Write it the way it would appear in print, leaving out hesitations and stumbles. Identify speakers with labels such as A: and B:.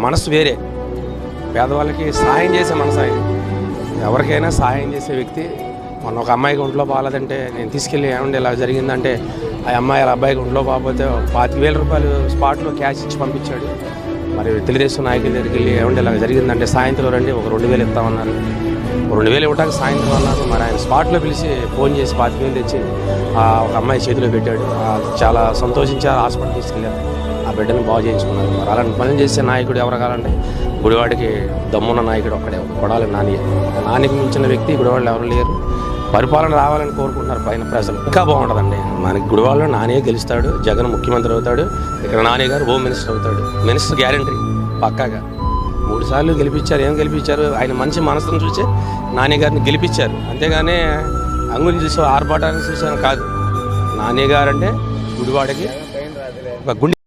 A: మనసు వేరే, పేదవాళ్ళకి సహాయం చేసే మనసు ఆయన. ఎవరికైనా సహాయం చేసే వ్యక్తి. మొన్న ఒక అమ్మాయికి ఒంట్లో బాగాలేదంటే నేను తీసుకెళ్ళి ఏమండి ఇలా జరిగిందంటే ఆ అమ్మాయి వాళ్ళ అబ్బాయికి ఒంట్లో బాగపోతే 25,000 రూపాయలు స్పాట్లో క్యాష్ ఇచ్చి పంపించాడు. మరి తెలుగుదేశం నాయకుల దగ్గరికి వెళ్ళి ఏమండి ఇలా జరిగిందంటే సాయంత్రం రండి ఒక 2,000 ఇస్తామన్నారు. 2,000 ఇవ్వడానికి సాయంత్రం అన్నారు. మరి ఆయన స్పాట్లో పిలిచి ఫోన్ చేసి 25,000 తెచ్చి ఒక అమ్మాయి చేతిలో పెట్టాడు. చాలా సంతోషించారు. హాస్పిటల్ తీసుకెళ్ళారు. ఆ బిడ్డను బాగు చేయించుకున్నారు. మరి అలాంటి పనులు చేసే నాయకుడు ఎవరు కావాలంటే గుడివాడికి దమ్మున్న నాయకుడు ఒక్కడే, కొడాలి నాని. నానికి మించిన వ్యక్తి గుడివాళ్ళు ఎవరు లేరు. పరిపాలన రావాలని కోరుకుంటున్నారు పైన ప్రజలు. ఇంకా బాగుంటుందండి. మనకి గుడివాడలో నానే గెలుస్తాడు, జగన్ ముఖ్యమంత్రి అవుతాడు, ఇక్కడ నాని గారు హోమ్ మినిస్టర్ అవుతాడు. మినిస్టర్ గ్యారంటీ పక్కాగా. 3 సార్లు గెలిపించారు. ఏం గెలిపించారు? ఆయన మంచి మనసును చూసి నాని గారిని గెలిపించారు. అంతేగాని అంగులు చూసి ఆర్భాటాన్ని చూసాను కాదు. నాని గారు అంటే గుడివాడకి ఒక గుండె.